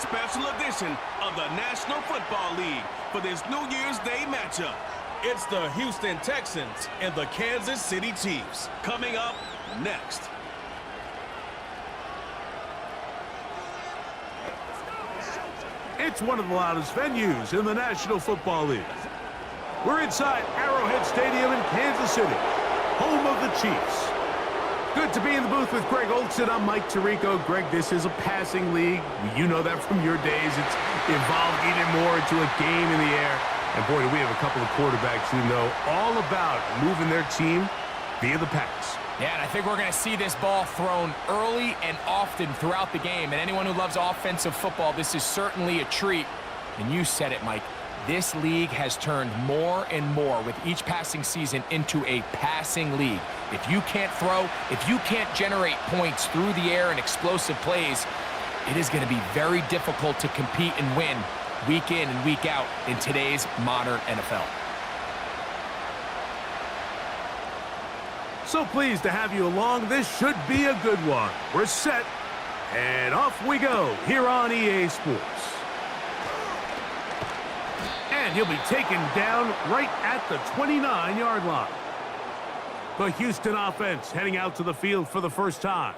special edition of the National Football League for this New Year's Day matchup. It's the Houston Texans and the Kansas City Chiefs. Coming up next. It's one of the loudest venues in the National Football League. We're inside Arrowhead Stadium in Kansas City, home of the Chiefs. Good to be in the booth with Greg Olson. I'm Mike Tirico. Greg, this is a passing league. You know that from your days. It's evolved even more into a game in the air. And boy, do we have a couple of quarterbacks who know all about moving their team via the pass. Yeah, and I think we're going to see this ball thrown early and often throughout the game. And anyone who loves offensive football, this is certainly a treat. And you said it, Mike. This league has turned more and more with each passing season into a passing league. If you can't throw, if you can't generate points through the air and explosive plays, it is going to be very difficult to compete and win week in and week out in today's modern NFL. So pleased to have you along. This should be a good one. We're set, and off we go here on EA Sports. And he'll be taken down right at the 29-yard line. The Houston offense heading out to the field for the first time.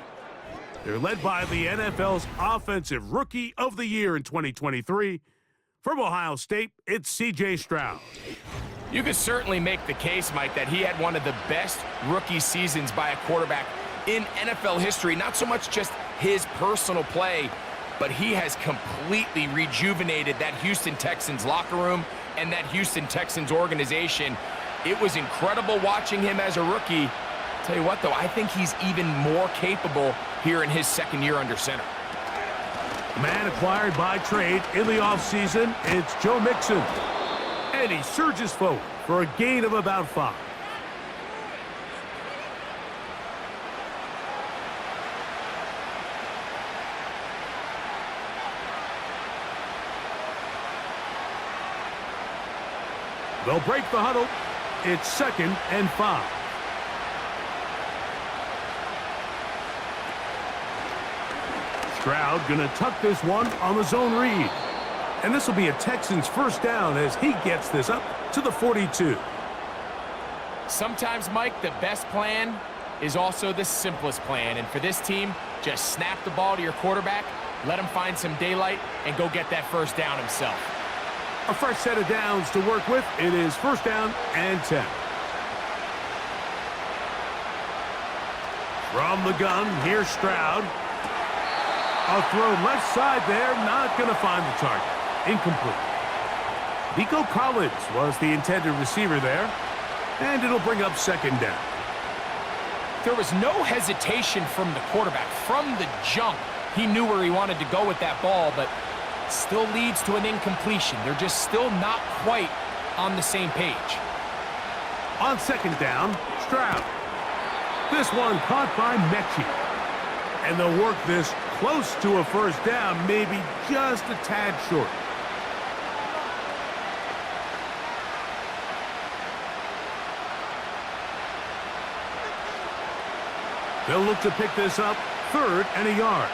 They're led by the NFL's Offensive Rookie of the Year in 2023. From Ohio State, it's C.J. Stroud. You could certainly make the case, Mike, that he had one of the best rookie seasons by a quarterback in NFL history. Not so much just his personal play, but he has completely rejuvenated that Houston Texans locker room and that Houston Texans organization. It was incredible watching him as a rookie. Tell you what, though, I think he's even more capable here in his second year under center. The man acquired by trade in the offseason, it's Joe Mixon. And he surges forward for a gain of about 5. They'll break the huddle. It's 2nd and 5. Stroud gonna tuck this one on the zone read. And this will be a Texans first down as he gets this up to the 42. Sometimes, Mike, the best plan is also the simplest plan. And for this team, just snap the ball to your quarterback, let him find some daylight, and go get that first down himself. A fresh set of downs to work with. It is 1st down and 10. From the gun, here's Stroud. A throw left side there, not going to find the target. Incomplete. Nico Collins was the intended receiver there, and it'll bring up 2nd down. There was no hesitation from the quarterback. From the jump, he knew where he wanted to go with that ball, but still leads to an incompletion. They're just still not quite on the same page. On 2nd down, Stroud. This one caught by Mechie. And they'll work this close to a first down, maybe just a tad short. They'll look to pick this up 3rd and a yard.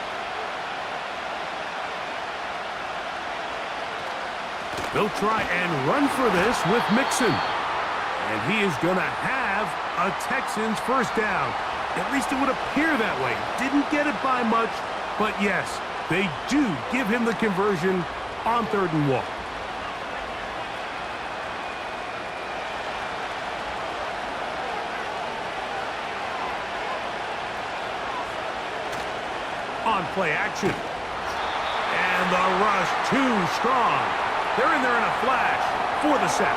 They'll try and run for this with Mixon. And he is going to have a Texans first down. At least it would appear that way. Didn't get it by much, but yes, they do give him the conversion on 3rd and 1. On play action. And the rush too strong. They're in there in a flash for the sack.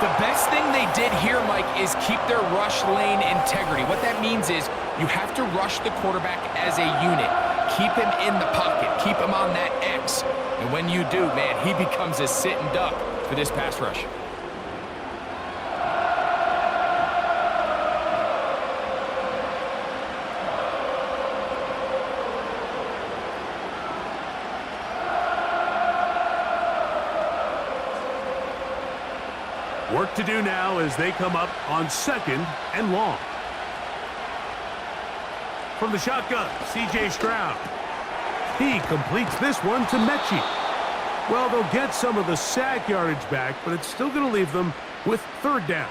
The best thing they did here, Mike, is keep their rush lane integrity. What that means is you have to rush the quarterback as a unit. Keep him in the pocket. Keep him on that X. And when you do, man, he becomes a sitting duck for this pass rush. Work to do now as they come up on 2nd and long. From the shotgun, C.J. Stroud. He completes this one to Mechie. Well, they'll get some of the sack yardage back, but it's still going to leave them with third down.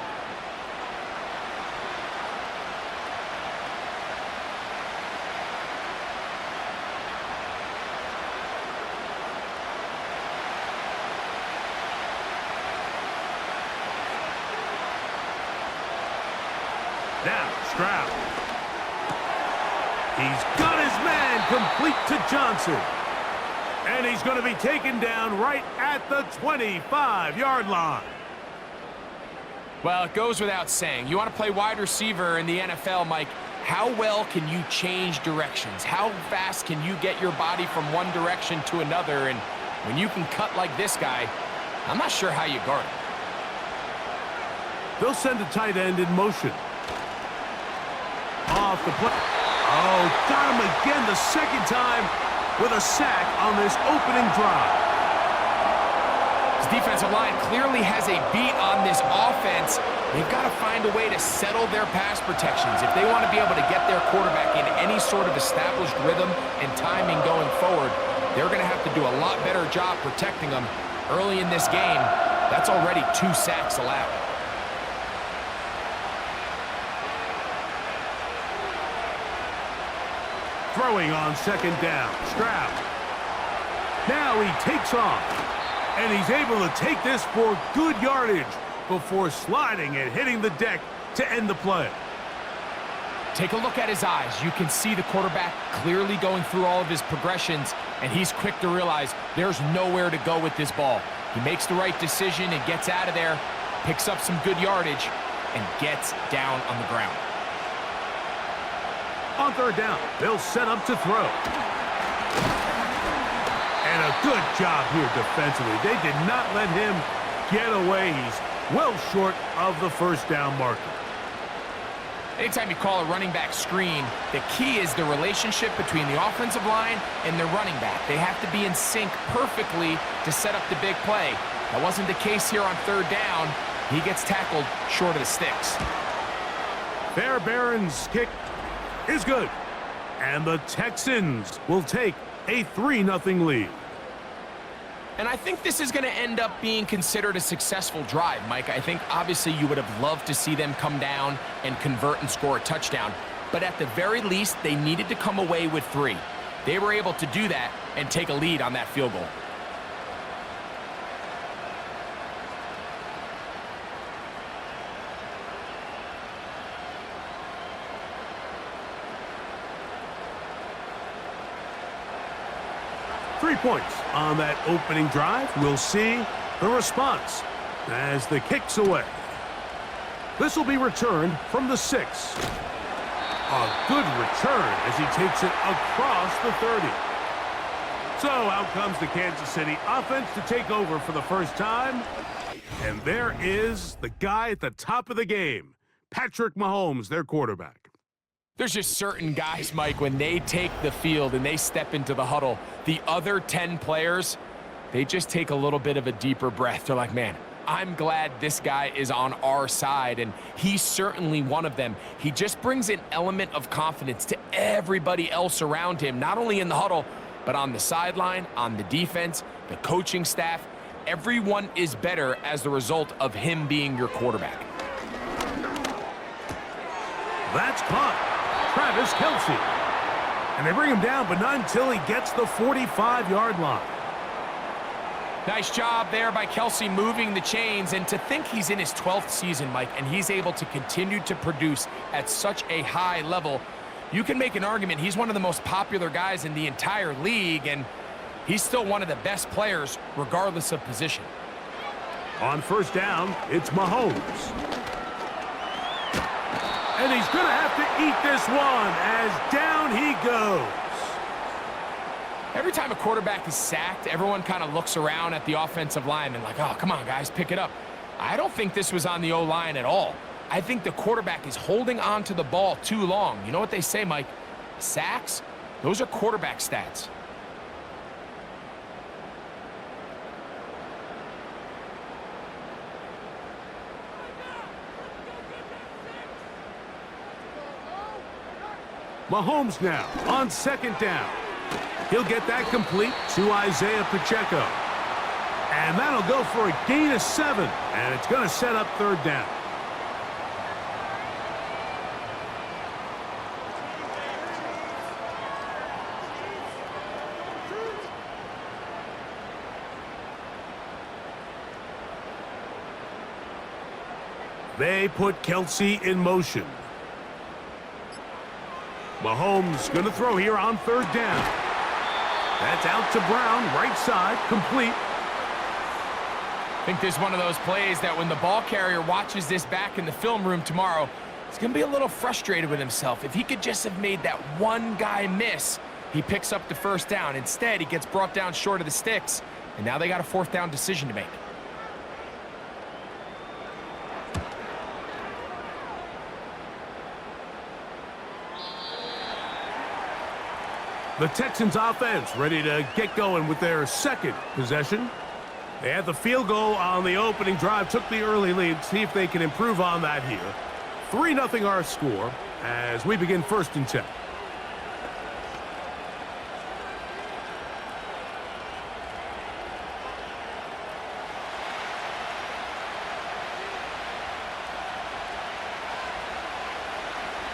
Now, Stroud. He's got his man complete to Johnson. And he's going to be taken down right at the 25-yard line. Well, it goes without saying. You want to play wide receiver in the NFL, Mike. How well can you change directions? How fast can you get your body from one direction to another? And when you can cut like this guy, I'm not sure how you guard him. They'll send a tight end in motion. Off the play. Oh, got him again the second time with a sack on this opening drive. His defensive line clearly has a beat on this offense. They've got to find a way to settle their pass protections. If they want to be able to get their quarterback in any sort of established rhythm and timing going forward, they're going to have to do a lot better job protecting them. Early in this game, that's already 2 sacks allowed. Throwing on second down, Stroud. Now he takes off, and he's able to take this for good yardage before sliding and hitting the deck to end the play. Take a look at his eyes. You can see the quarterback clearly going through all of his progressions, and he's quick to realize there's nowhere to go with this ball. He makes the right decision and gets out of there, picks up some good yardage, and gets down on the ground. On third down, they'll set up to throw. And a good job here defensively. They did not let him get away. He's well short of the first down marker. Anytime you call a running back screen, the key is the relationship between the offensive line and the running back. They have to be in sync perfectly to set up the big play. That wasn't the case here on third down. He gets tackled short of the sticks. Fairbairn's kick is good. And the Texans will take a 3-0 lead. And I think this is going to end up being considered a successful drive, Mike. I think obviously you would have loved to see them come down and convert and score a touchdown. But at the very least, they needed to come away with 3. They were able to do that and take a lead on that field goal. Three points on that opening drive. We'll see the response as the kick's away. This will be returned from the 6. A good return as he takes it across the 30. So out comes the Kansas City offense to take over for the first time. And there is the guy at the top of the game, Patrick Mahomes, their quarterback. There's just certain guys, Mike, when they take the field and they step into the huddle, the other 10 players, they just take a little bit of a deeper breath. They're like, man, I'm glad this guy is on our side, and he's certainly one of them. He just brings an element of confidence to everybody else around him, not only in the huddle, but on the sideline, on the defense, the coaching staff. Everyone is better as the result of him being your quarterback. That's caught. Travis Kelce. And they bring him down, but not until he gets the 45-yard line. Nice job there by Kelce moving the chains, and to think he's in his 12th season, Mike, and he's able to continue to produce at such a high level. You can make an argument he's one of the most popular guys in the entire league, and he's still one of the best players regardless of position. On first down, it's Mahomes. And he's going to have to eat this one as down he goes. Every time a quarterback is sacked, everyone kind of looks around at the offensive lineman like, oh, come on, guys, pick it up. I don't think this was on the O-line at all. I think the quarterback is holding on to the ball too long. You know what they say, Mike? Sacks, those are quarterback stats. Mahomes now on second down. He'll get that complete to Isaiah Pacheco. And that'll go for a gain of 7. And it's going to set up third down. They put Kelsey in motion. Mahomes going to throw here on third down. That's out to Brown, right side, complete. I think this is one of those plays that when the ball carrier watches this back in the film room tomorrow, he's going to be a little frustrated with himself. If he could just have made that one guy miss, he picks up the first down. Instead, he gets brought down short of the sticks, and now they got a fourth down decision to make. The Texans offense ready to get going with their second possession. They had the field goal on the opening drive, took the early lead. See if they can improve on that here. 3-0 our score as we begin 1st and 10.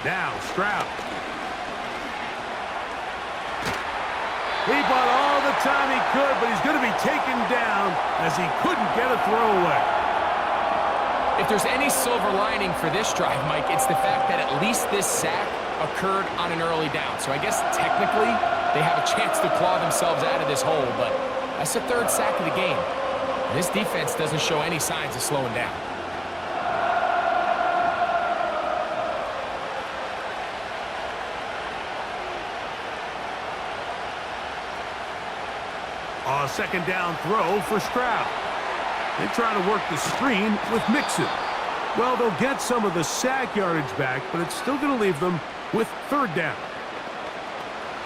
Now Stroud. He bought all the time he could, but he's going to be taken down as he couldn't get a throwaway. If there's any silver lining for this drive, Mike, it's the fact that at least this sack occurred on an early down. So I guess technically they have a chance to claw themselves out of this hole, but that's the 3rd sack of the game. And this defense doesn't show any signs of slowing down. A 2nd down throw for Stroud. They try to work the screen with Mixon. Well, they'll get some of the sack yardage back, but it's still going to leave them with 3rd down.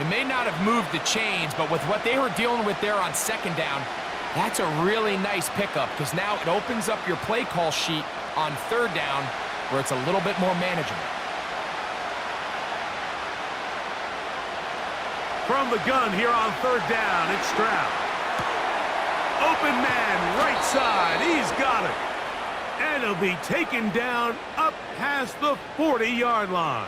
It may not have moved the chains, but with what they were dealing with there on 2nd down, that's a really nice pickup because now it opens up your play call sheet on 3rd down where it's a little bit more manageable. From the gun here on 3rd down, it's Stroud. Open man, right side. He's got it. And he'll be taken down up past the 40-yard line.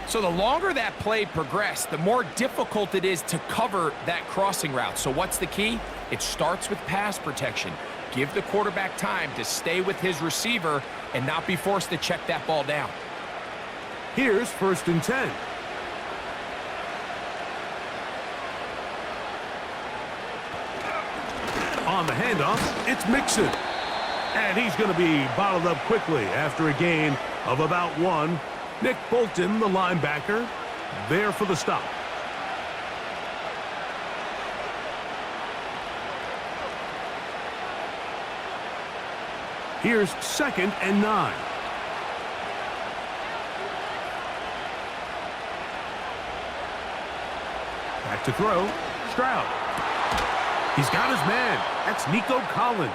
So the longer that play progressed, the more difficult it is to cover that crossing route. So what's the key? It starts with pass protection. Give the quarterback time to stay with his receiver and not be forced to check that ball down. Here's 1st and 10. On the handoff, it's Mixon. And he's going to be bottled up quickly after a gain of about 1. Nick Bolton, the linebacker, there for the stop. Here's 2nd and 9. Back to throw, Stroud. He's got his man. That's Nico Collins.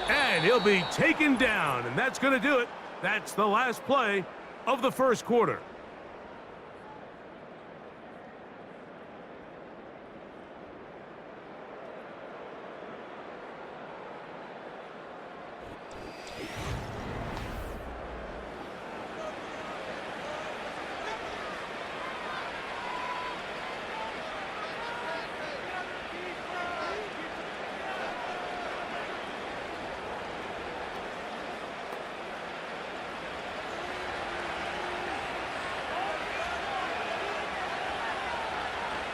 And he'll be taken down, and that's going to do it. That's the last play of the 1st quarter.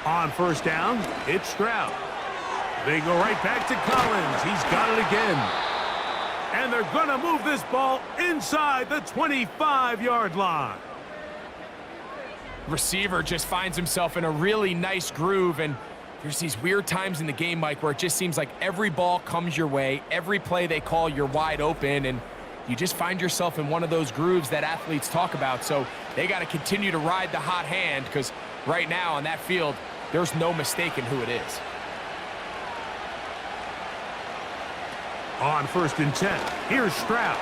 On 1st down, it's Stroud. They go right back to Collins. He's got it again. And they're going to move this ball inside the 25-yard line. Receiver just finds himself in a really nice groove, and there's these weird times in the game, Mike, where it just seems like every ball comes your way, every play they call, you're wide open, and you just find yourself in one of those grooves that athletes talk about. So they got to continue to ride the hot hand because right now on that field, there's no mistaking who it is. On 1st and 10, here's Stroud.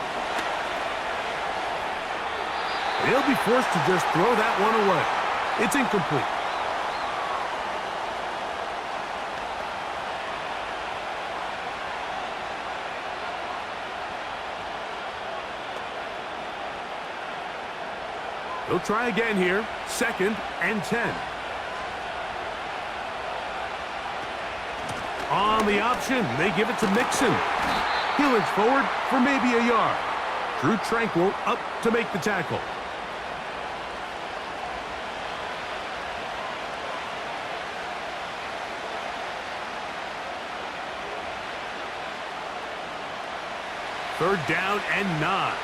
He'll be forced to just throw that one away. It's incomplete. He'll try again here. 2nd and 10. On the option, they give it to Mixon. He'll inch forward for maybe a yard. Drew Tranquil up to make the tackle. Third down and 9.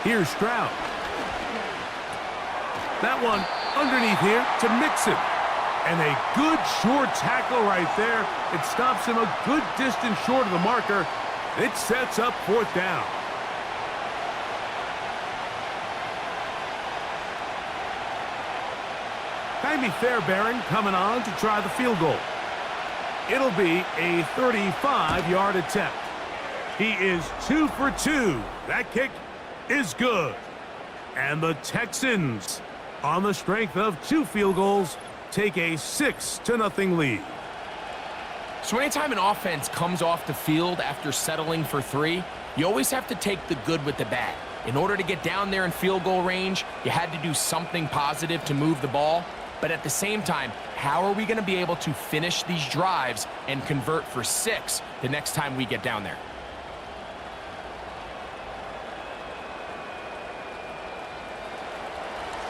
Here's Stroud. That one underneath here to Mixon. And a good short tackle right there. It stops him a good distance short of the marker. It sets up 4th down. Jaime Fairbairn coming on to try the field goal. It'll be a 35-yard attempt. He is 2 for 2. That kick is good. And the Texans, on the strength of 2 field goals, take a 6-0 lead. So anytime an offense comes off the field after settling for 3, you always have to take the good with the bad. In order to get down there in field goal range, you had to do something positive to move the ball. But at the same time, how are we going to be able to finish these drives and convert for 6 the next time we get down there?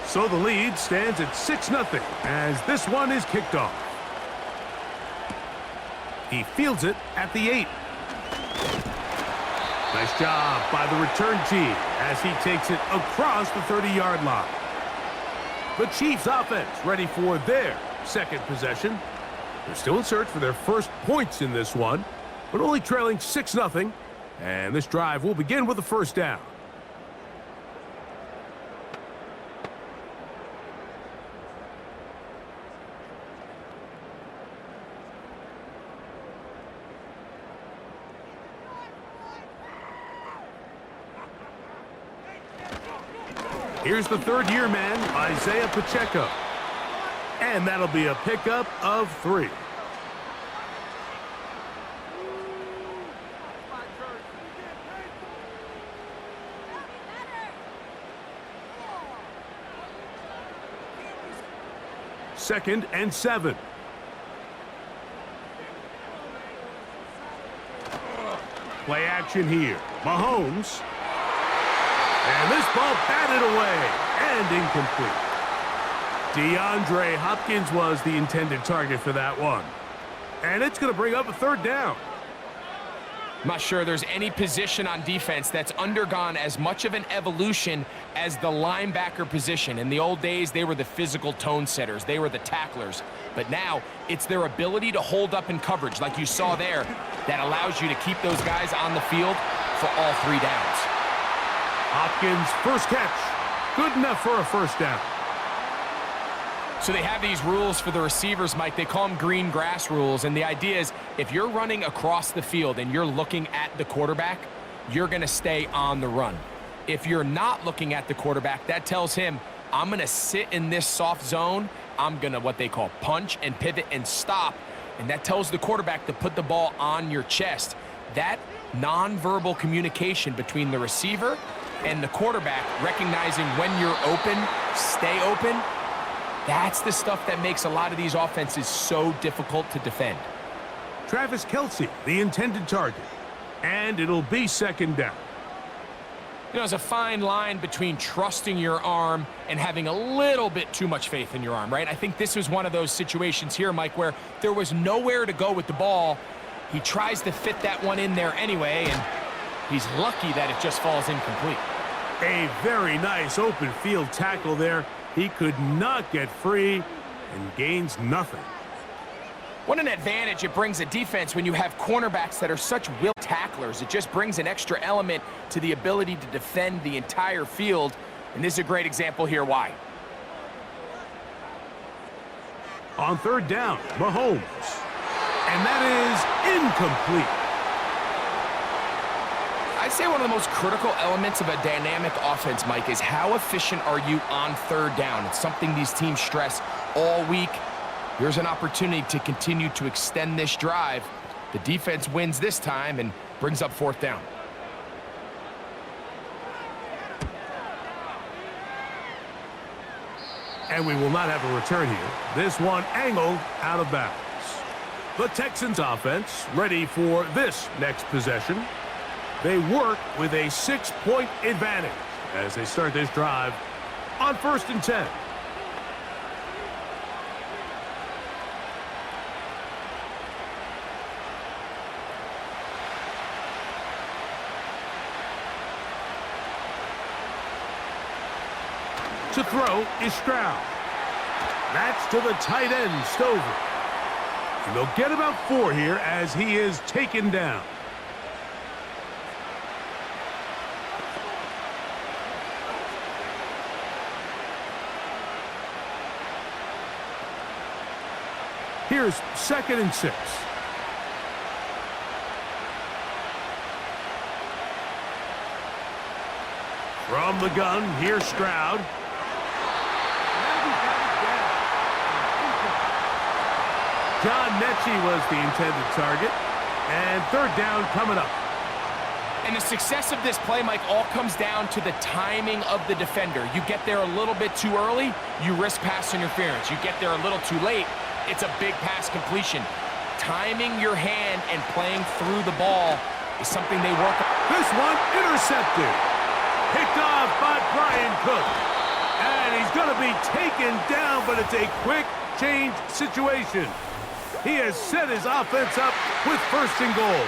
So the lead stands at 6-0 as this one is kicked off. He fields it at the 8. Nice job by the return team as he takes it across the 30-yard line. The Chiefs offense ready for their 2nd possession. They're still in search for their first points in this one, but only trailing 6-0. And this drive will begin with a 1st down. Here's the 3rd-year man, Isaiah Pacheco. And that'll be a pickup of 3. Second and 7. Play action here. Mahomes. And this ball batted away and incomplete. DeAndre Hopkins was the intended target for that one. And it's going to bring up a 3rd down. I'm not sure there's any position on defense that's undergone as much of an evolution as the linebacker position. In the old days, they were the physical tone setters. They were the tacklers. But now, it's their ability to hold up in coverage, like you saw there, that allows you to keep those guys on the field for all 3 downs. Hopkins' first catch. Good enough for a 1st down. So they have these rules for the receivers, Mike. They call them green grass rules. And the idea is if you're running across the field and you're looking at the quarterback, you're going to stay on the run. If you're not looking at the quarterback, that tells him, I'm going to sit in this soft zone. I'm going to what they call punch and pivot and stop. And that tells the quarterback to put the ball on your chest. That nonverbal communication between the receiver and the quarterback, recognizing when you're open, stay open, that's the stuff that makes a lot of these offenses so difficult to defend. Travis Kelce, the intended target. And it'll be 2nd down. You know, there's a fine line between trusting your arm and having a little bit too much faith in your arm, right? I think this was one of those situations here, Mike, where there was nowhere to go with the ball. He tries to fit that one in there anyway, and he's lucky that it just falls incomplete. A very nice open field tackle there. He could not get free and gains nothing. What an advantage it brings a defense when you have cornerbacks that are such will tacklers. It just brings an extra element to the ability to defend the entire field. And this is a great example here why. On 3rd down, Mahomes. And that is incomplete. I'd say one of the most critical elements of a dynamic offense, Mike, is how efficient are you on 3rd down? It's something these teams stress all week. Here's an opportunity to continue to extend this drive. The defense wins this time, and Brings up 4th down. And we will not have a return here. This one angled out of bounds. The Texans offense ready for this next possession. They work with a 6-point advantage as they start this drive on 1st and 10. To throw is Stroud. That's to the tight end, Stover. And they'll get about 4 here as he is taken down. Here's 2nd and 6. From the gun, here's Stroud. John Mechie was the intended target. And 3rd down coming up. And the success of this play, Mike, all comes down to the timing of the defender. You get there a little bit too early, you risk pass interference. You get there a little too late, it's a big pass completion. Timing your hand and playing through the ball is something they work on. This one intercepted. Picked off by Brian Cook. And he's going to be taken down, but it's a quick change situation. He has set his offense up with 1st and goal.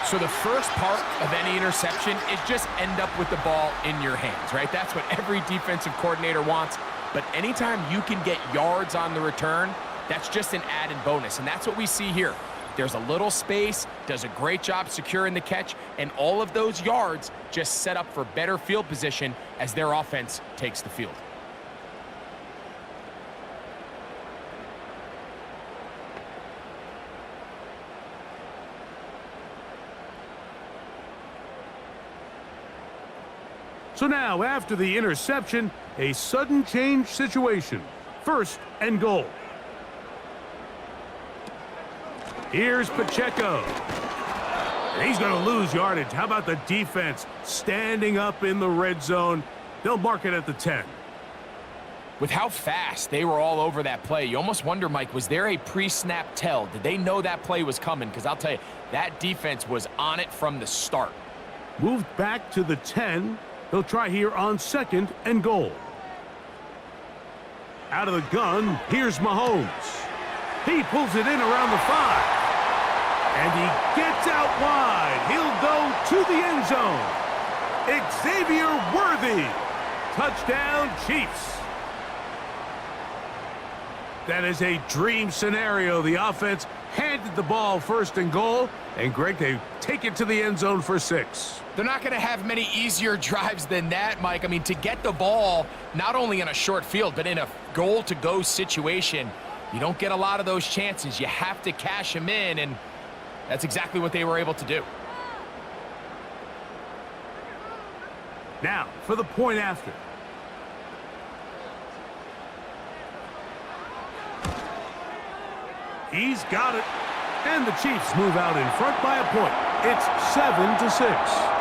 So the first part of any interception is just end up with the ball in your hands, right? That's what every defensive coordinator wants. But anytime you can get yards on the return, that's just an added bonus. And that's what we see here. There's a little space, does a great job securing the catch, and all of those yards just set up for better field position as their offense takes the field. So now, after the interception, a sudden change situation. 1st and goal. Here's Pacheco. And he's going to lose yardage. How about the defense standing up in the red zone? They'll mark it at the 10. With how fast they were all over that play, you almost wonder, Mike, was there a pre-snap tell? Did they know that play was coming? Because I'll tell you, that defense was on it from the start. Moved back to the 10. They'll try here on 2nd and goal. Out of the gun, here's Mahomes. He pulls it in around the 5. And he gets out wide. He'll go to the end zone. Xavier Worthy. Touchdown, Chiefs. That is a dream scenario. The offense handed the ball 1st and goal. And, Greg, they take it to the end zone for 6. They're not going to have many easier drives than that, Mike. I mean, to get the ball, not only in a short field, but in a goal-to-go situation, you don't get a lot of those chances. You have to cash them in, and that's exactly what they were able to do. Now, for the point after. He's got it. And the Chiefs move out in front by a point. It's 7-6.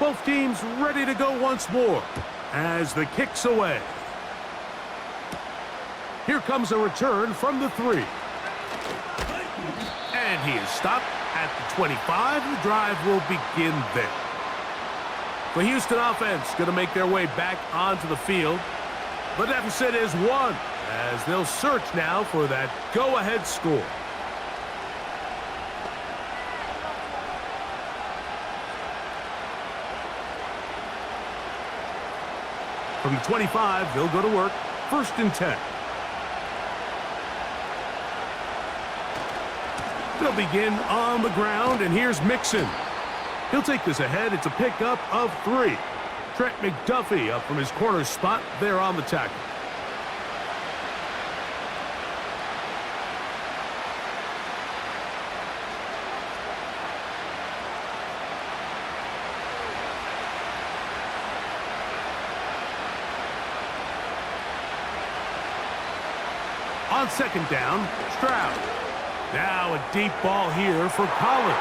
Both teams ready to go once more as the kick's away. Here comes a return from the 3. And he is stopped at the 25. The drive will begin there. The Houston offense going to make their way back onto the field. The deficit is 1 as they'll search now for that go-ahead score. From the 25, they'll go to work. 1st and 10. They'll begin on the ground, and here's Mixon. He'll take this ahead. It's a pickup of 3. Trent McDuffie up from his corner spot there on the tackle. On second down, Stroud. Now a deep ball here for Collins.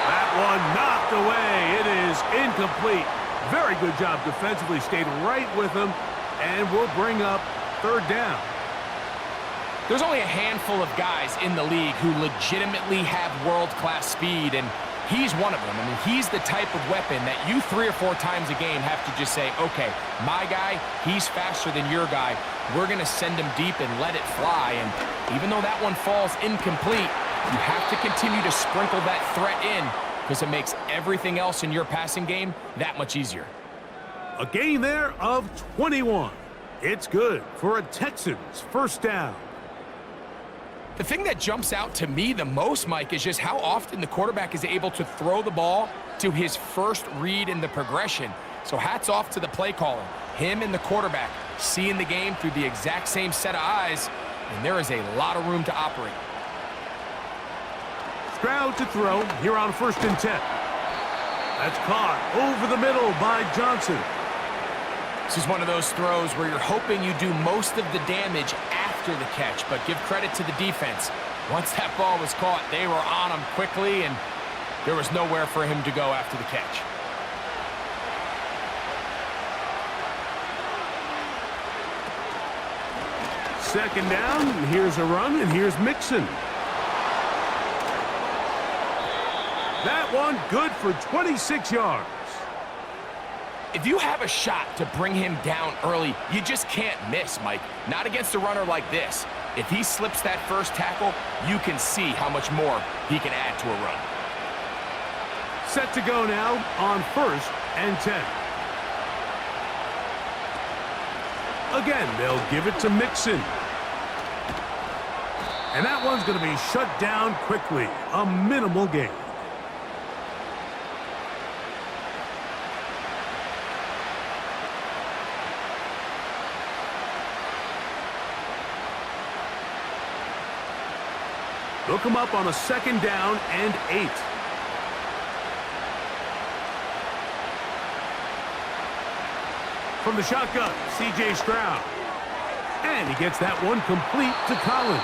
That one knocked away. It is incomplete. Very good job defensively. Stayed right with him, and will bring up third down. There's only a handful of guys in the league who legitimately have world-class speed, and he's one of them. I mean, he's the type of weapon that you 3 or 4 times a game have to just say, okay, my guy, he's faster than your guy. We're going to send him deep and let it fly. And even though that one falls incomplete, you have to continue to sprinkle that threat in because it makes everything else in your passing game that much easier. A gain there of 21. It's good for a Texans first down. The thing that jumps out to me the most, Mike, is just how often the quarterback is able to throw the ball to his first read in the progression. So hats off to the play caller. Him and the quarterback seeing the game through the exact same set of eyes, and there is a lot of room to operate. Stroud to throw here on 1st and 10. That's caught over the middle by Johnson. This is one of those throws where you're hoping you do most of the damage after the catch, but give credit to the defense. Once that ball was caught, they were on him quickly, and there was nowhere for him to go after the catch. Second down, and here's a run, and here's Mixon. That one good for 26 yards. If you have a shot to bring him down early, you just can't miss, Mike. Not against a runner like this. If he slips that first tackle, you can see how much more he can add to a run. Set to go now on 1st and 10. Again, they'll give it to Mixon. And that one's going to be shut down quickly. A minimal gain. They'll come up on a 2nd down and 8. From the shotgun, C.J. Stroud. And he gets that one complete to Collins.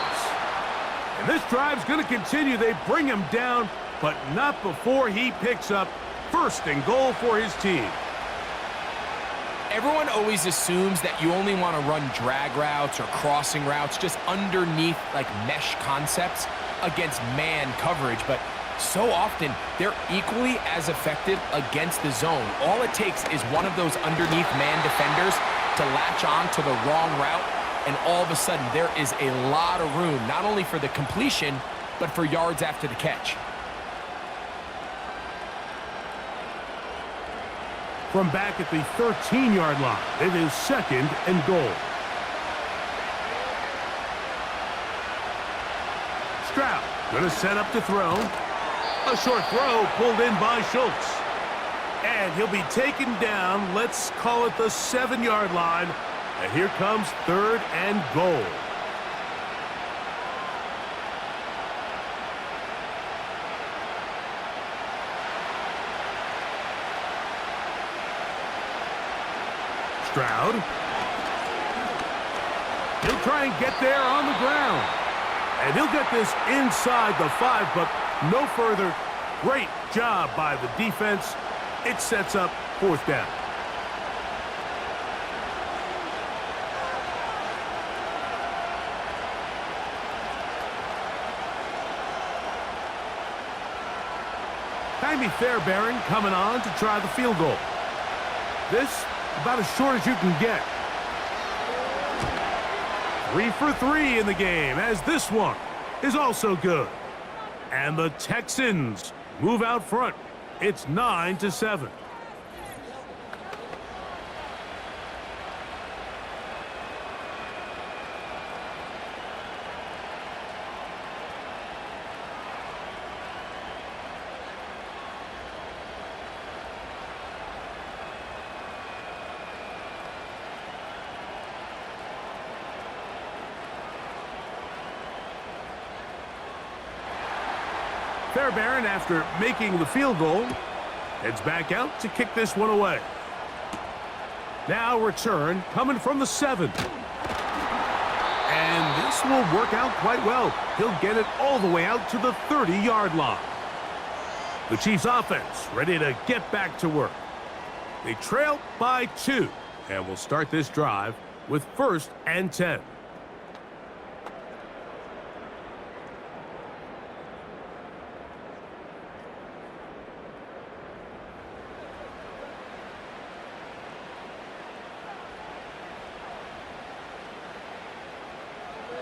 And this drive's going to continue. They bring him down, but not before he picks up 1st and goal for his team. Everyone always assumes that you only want to run drag routes or crossing routes just underneath like mesh concepts against man coverage, but so often they're equally as effective against the zone. All it takes is one of those underneath man defenders to latch on to the wrong route, and all of a sudden there is a lot of room, not only for the completion, but for yards after the catch. From back at the 13-yard line, it is 2nd and goal. Stroud going to set up to throw. A short throw pulled in by Schultz. And he'll be taken down, let's call it the 7-yard line. And here comes 3rd and goal. Stroud. He'll try and get there on the ground. And he'll get this inside the 5, but no further. Great job by the defense. It sets up 4th down. Timmy Fairbairn coming on to try the field goal. This about as short as you can get. 3 for 3 in the game, as this one is also good. And the Texans move out front. It's 9-7. Fairbairn, after making the field goal, heads back out to kick this one away. Now return coming from the 7. And this will work out quite well. He'll get it all the way out to the 30-yard line. The Chiefs offense ready to get back to work. They trail by 2, and will start this drive with 1st and 10.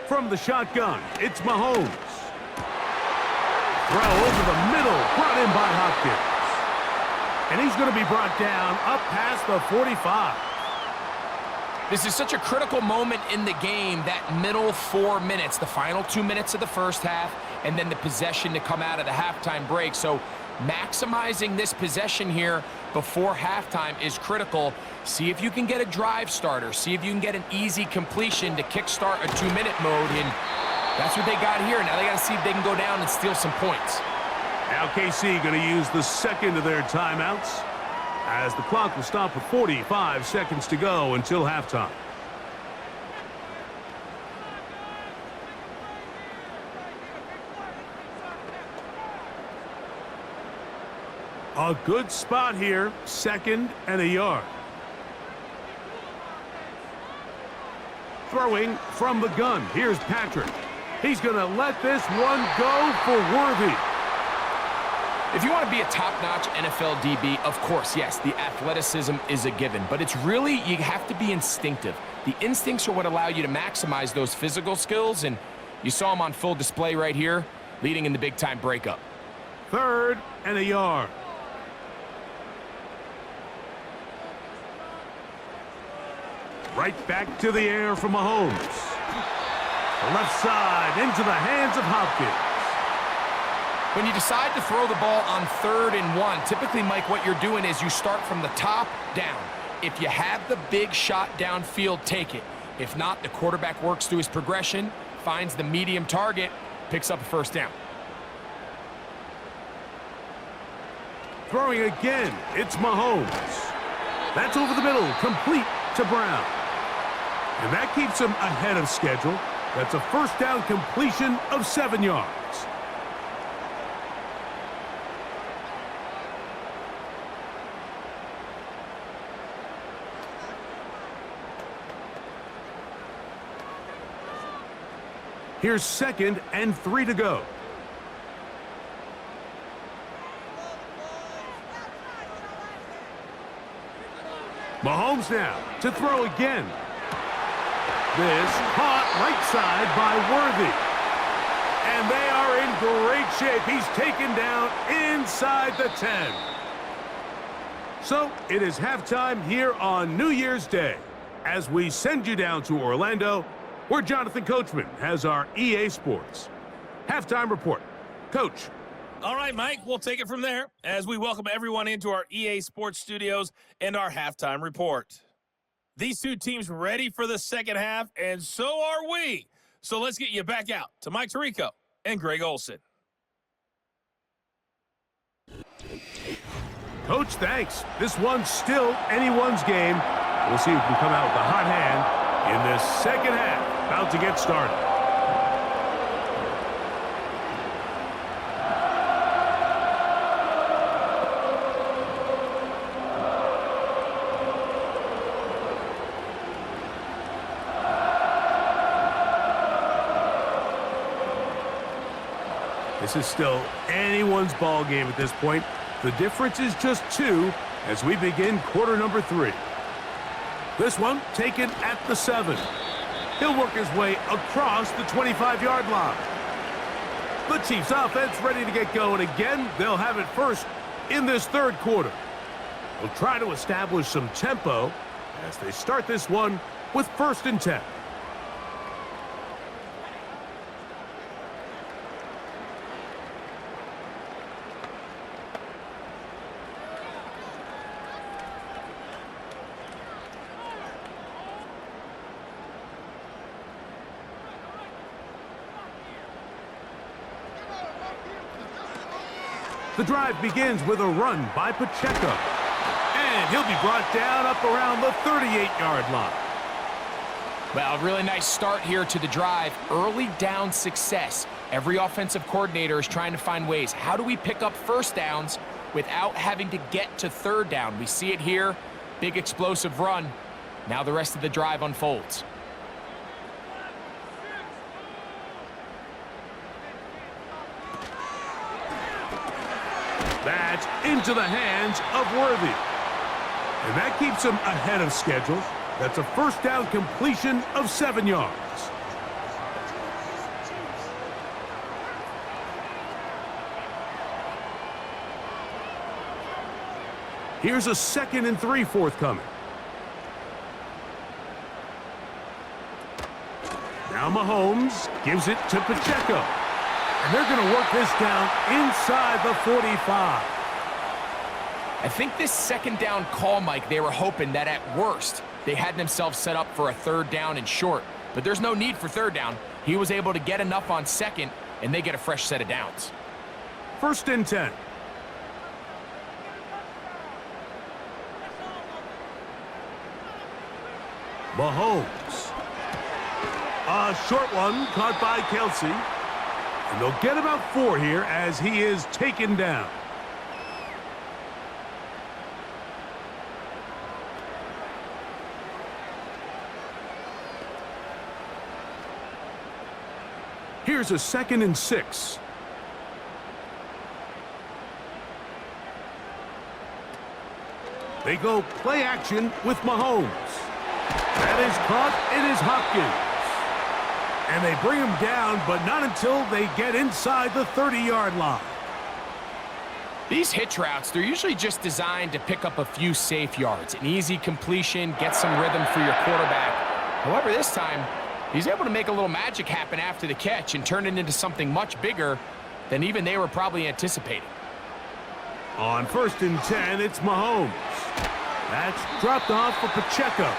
From the shotgun, it's Mahomes. Throw over the middle, brought in by Hopkins. And he's going to be brought down up past the 45. This is such a critical moment in the game, that middle 4 minutes, the final 2 minutes of the first half, and then the possession to come out of the halftime break. So maximizing this possession here before halftime is critical. See if you can get a drive starter. See if you can get an easy completion to kickstart a 2-minute mode. And that's what they got here. Now they got to see if they can go down and steal some points. Now KC going to use the second of their timeouts, as the clock will stop with 45 seconds to go until halftime. A good spot here, 2nd and a yard. Throwing from the gun, here's Patrick. He's going to let this one go for Worthy. If you want to be a top-notch NFL DB, of course, yes, the athleticism is a given. But it's really, you have to be instinctive. The instincts are what allow you to maximize those physical skills, and you saw them on full display right here, leading in the big-time breakup. 3rd and a yard. Right back to the air from Mahomes. The left side into the hands of Hopkins. When you decide to throw the ball on 3rd and 1, typically, Mike, what you're doing is you start from the top down. If you have the big shot downfield, take it. If not, the quarterback works through his progression, finds the medium target, picks up a 1st down. Throwing again, it's Mahomes. That's over the middle, complete to Brown. And that keeps him ahead of schedule. That's a 1st down completion of 7 yards. Here's 2nd and 3 to go. Mahomes now to throw again. This caught right side by Worthy. And they are in great shape. He's taken down inside the 10. So it is halftime here on New Year's Day as we send you down to Orlando, where Jonathan Coachman has our EA Sports halftime report. Coach. All right, Mike, we'll take it from there as we welcome everyone into our EA Sports studios and our halftime report. These two teams ready for the second half, and so are we. So let's get you back out to Mike Tirico and Greg Olson. Coach, thanks. This one's still anyone's game. We'll see who can come out with a hot hand in this second half. About to get started. This is still anyone's ball game at this point. The difference is just 2 as we begin quarter number 3. This one taken at the 7. He'll work his way across the 25-yard line. The Chiefs offense ready to get going again. They'll have it first in this 3rd quarter. They'll try to establish some tempo as they start this one with 1st and 10. The drive begins with a run by Pacheco. And he'll be brought down up around the 38-yard line. Well, really nice start here to the drive. Early down success. Every offensive coordinator is trying to find ways. How do we pick up first downs without having to get to third down? We see it here. Big explosive run. Now the rest of the drive unfolds. That's into the hands of Worthy. And that keeps him ahead of schedule. That's a first down completion of 7 yards. Here's a 2nd and 3 forthcoming. Now Mahomes gives it to Pacheco. And they're going to work this down inside the 45. I think this second down call, Mike, they were hoping that at worst they had themselves set up for a third down and short. But there's no need for third down. He was able to get enough on second, and they get a fresh set of downs. 1st and 10. Mahomes. A short one caught by Kelsey. And they'll get about 4 here as he is taken down. Here's a 2nd and 6. They go play action with Mahomes. That is caught. It is Hopkins. And they bring him down, but not until they get inside the 30-yard line. These hitch routes, they're usually just designed to pick up a few safe yards. An easy completion, get some rhythm for your quarterback. However, this time, he's able to make a little magic happen after the catch and turn it into something much bigger than even they were probably anticipating. On 1st and 10, it's Mahomes. That's dropped off for Pacheco.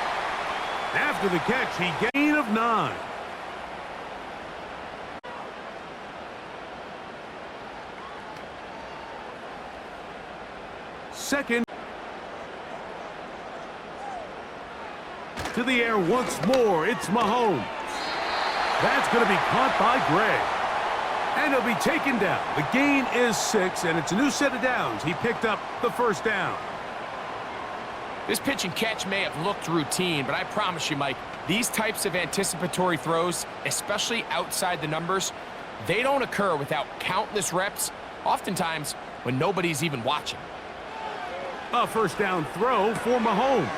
After the catch, he gain of 9. Second. To the air once more, it's Mahomes. That's going to be caught by Gray. And he'll be taken down. The gain is 6, and it's a new set of downs. He picked up the first down. This pitch and catch may have looked routine, but I promise you, Mike, these types of anticipatory throws, especially outside the numbers, they don't occur without countless reps, oftentimes when nobody's even watching. A first down throw for Mahomes.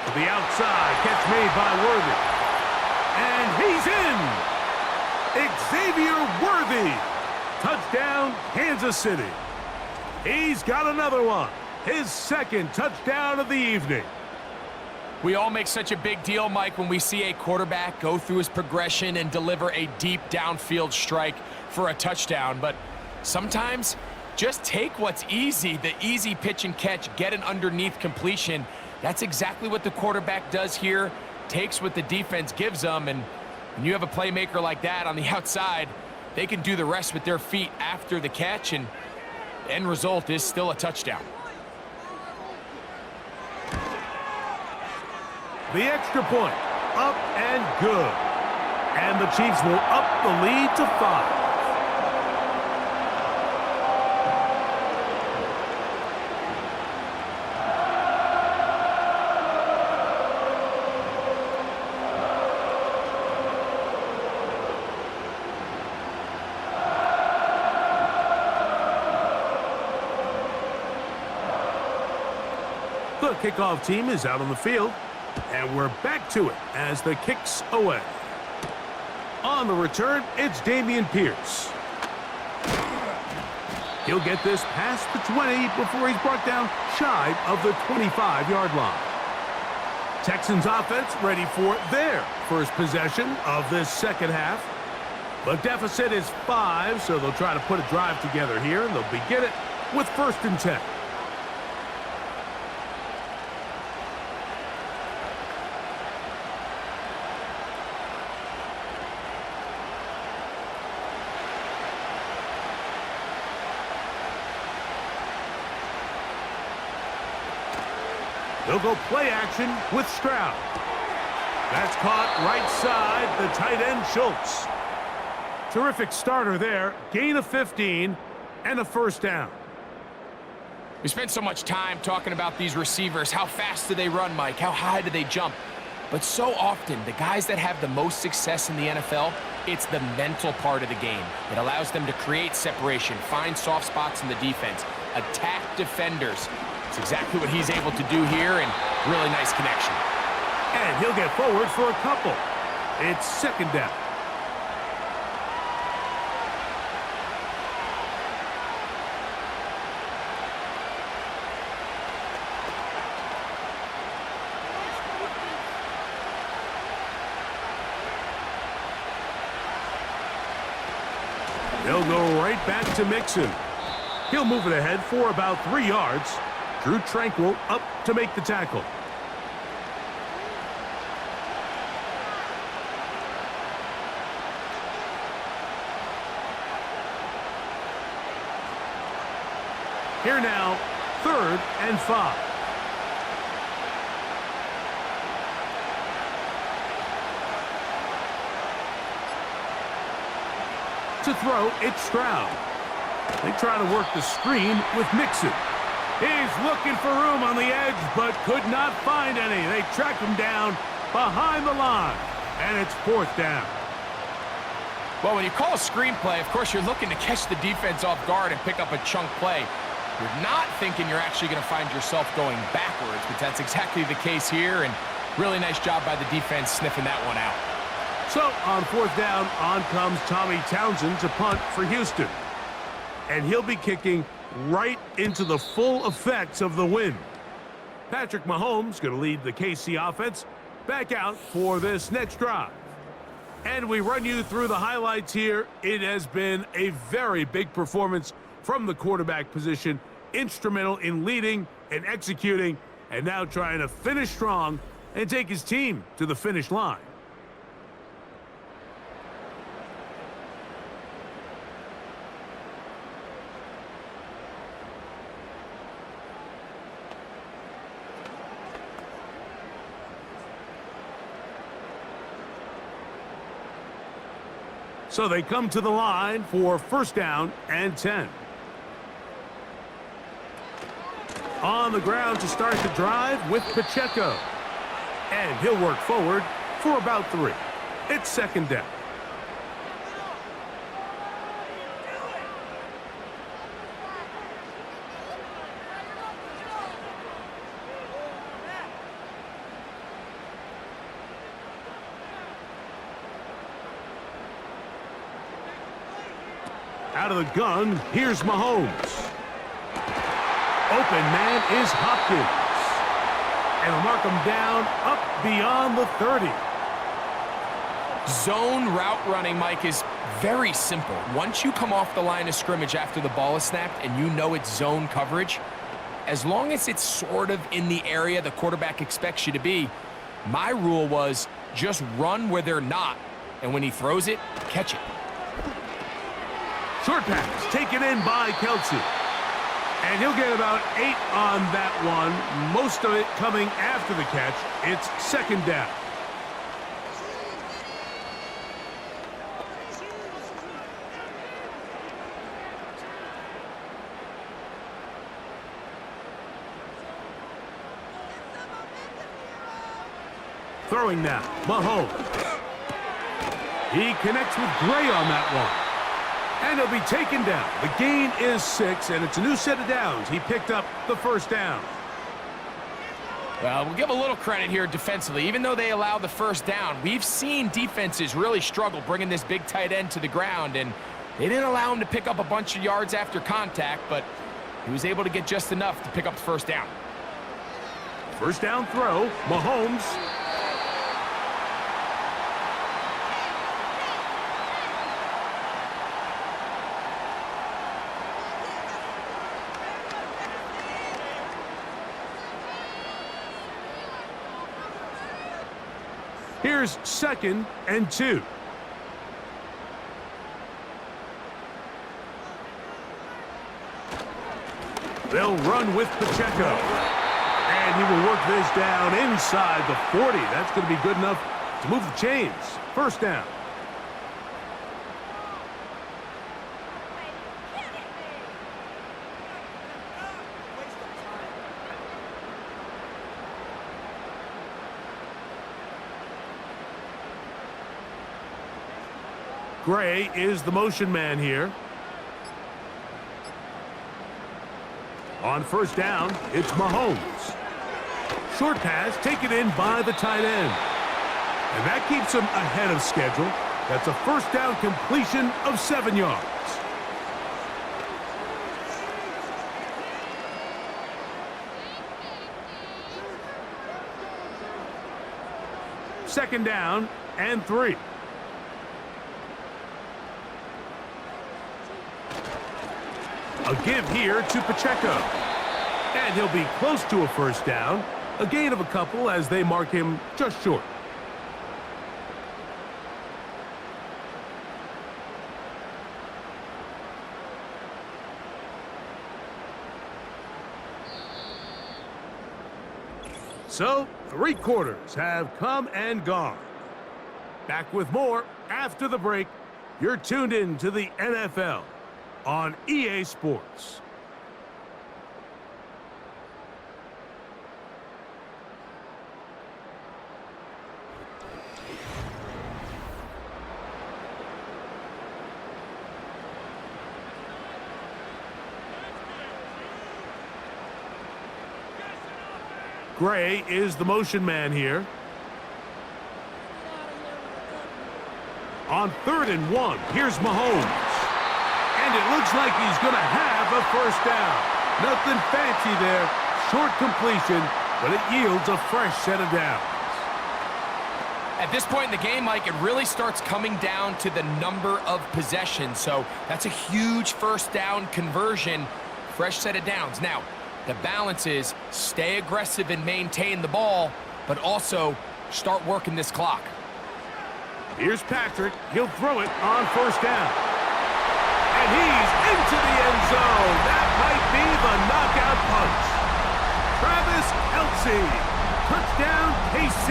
To the outside, catch made by Worthy. And he's in! Xavier Worthy! Touchdown, Kansas City. He's got another one. His 2nd touchdown of the evening. We all make such a big deal, Mike, when we see a quarterback go through his progression and deliver a deep downfield strike for a touchdown. But sometimes, just take what's easy, the easy pitch and catch, get an underneath completion. That's exactly what the quarterback does here, takes what the defense gives them, and when you have a playmaker like that on the outside, they can do the rest with their feet after the catch, and the end result is still a touchdown. The extra point, up and good. And the Chiefs will up the lead to 5. The kickoff team is out on the field, and we're back to it as the kick's away. On the return, it's Dameon Pierce. He'll get this past the 20 before he's brought down shy of the 25-yard line. Texans offense ready for their first possession of this second half. The deficit is 5, so they'll try to put a drive together here, and they'll begin it with 1st and 10. They'll go play action with Stroud. That's caught right side, the tight end Schultz. Terrific starter there. Gain of 15 and a first down. We spent so much time talking about these receivers. How fast do they run, Mike? How high do they jump? But so often, the guys that have the most success in the NFL, it's the mental part of the game. It allows them to create separation, find soft spots in the defense, attack defenders. It's exactly what he's able to do here, and really nice connection. And he'll get forward for a couple. It's second down. They'll go right back to Mixon. He'll move it ahead for about 3 yards. Drew Tranquil up to make the tackle. Here now, 3rd and 5. To throw, it's Stroud. They try to work the screen with Mixon. He's looking for room on the edge, but could not find any. They track him down behind the line, and it's 4th down. Well, when you call a screenplay, of course, you're looking to catch the defense off guard and pick up a chunk play. You're not thinking you're actually going to find yourself going backwards, but that's exactly the case here, and really nice job by the defense sniffing that one out. So, on 4th down, on comes Tommy Townsend to punt for Houston. And he'll be kicking right into the full effects of the wind. Patrick Mahomes going to lead the KC offense back out for this next drive. And we run you through the highlights here. It has been a very big performance from the quarterback position, instrumental in leading and executing, and now trying to finish strong and take his team to the finish line. So they come to the line for 1st down and 10. On the ground to start the drive with Pacheco. And he'll work forward for about 3. It's 2nd down. Out of the gun, here's Mahomes. Open man is Hopkins. And he'll mark him down up beyond the 30. Zone route running, Mike, is very simple. Once you come off the line of scrimmage after the ball is snapped and you know it's zone coverage, as long as it's sort of in the area the quarterback expects you to be, my rule was just run where they're not, and when he throws it, catch it. Short pass taken in by Kelsey. And he'll get about 8 on that one, most of it coming after the catch. It's 2nd down. Throwing now, Mahomes. He connects with Gray on that one. And he'll be taken down. The gain is 6, and it's a new set of downs. He picked up the 1st down. Well, we'll give a little credit here defensively. Even though they allow the 1st down, we've seen defenses really struggle bringing this big tight end to the ground, and they didn't allow him to pick up a bunch of yards after contact, but he was able to get just enough to pick up the 1st down. 1st down throw, Mahomes. Here's 2nd and 2. They'll run with Pacheco. And he will work this down inside the 40. That's going to be good enough to move the chains. First down. Gray is the motion man here. On first down, it's Mahomes. Short pass taken in by the tight end. And that keeps him ahead of schedule. That's a first down completion of 7 yards. Second down and 3. A give here to Pacheco. And he'll be close to a first down. A gain of a couple as they mark him just short. So, 3 quarters have come and gone. Back with more after the break. You're tuned in to the NFL on EA Sports. Gray is the motion man here. On 3rd and 1, here's Mahomes. And it looks like he's going to have a first down. Nothing fancy there. Short completion, but it yields a fresh set of downs. At this point in the game, Mike, it really starts coming down to the number of possessions. So that's a huge first down conversion. Fresh set of downs. Now, the balance is stay aggressive and maintain the ball, but also start working this clock. Here's Patrick. He'll throw it on first down. And he's into the end zone. That might be the knockout punch. Travis Kelce. Touchdown, KC.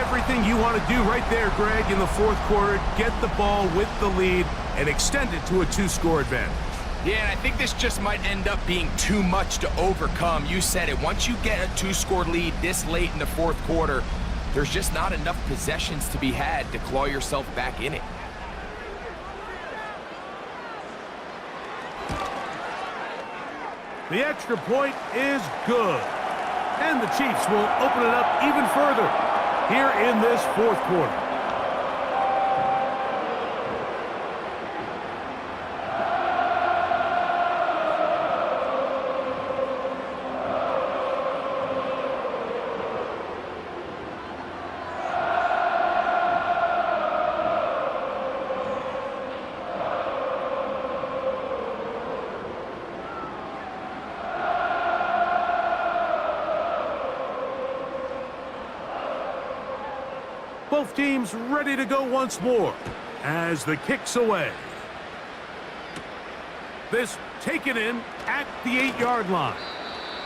Everything you want to do right there, Greg, in the 4th quarter. Get the ball with the lead and extend it to a 2-score advantage. Yeah, and I think this just might end up being too much to overcome. You said it. Once you get a 2-score lead this late in the 4th quarter, there's just not enough possessions to be had to claw yourself back in it. The extra point is good. And the Chiefs will open it up even further here in this 4th quarter. Both teams ready to go once more as the kick's away. This taken in at the 8-yard line.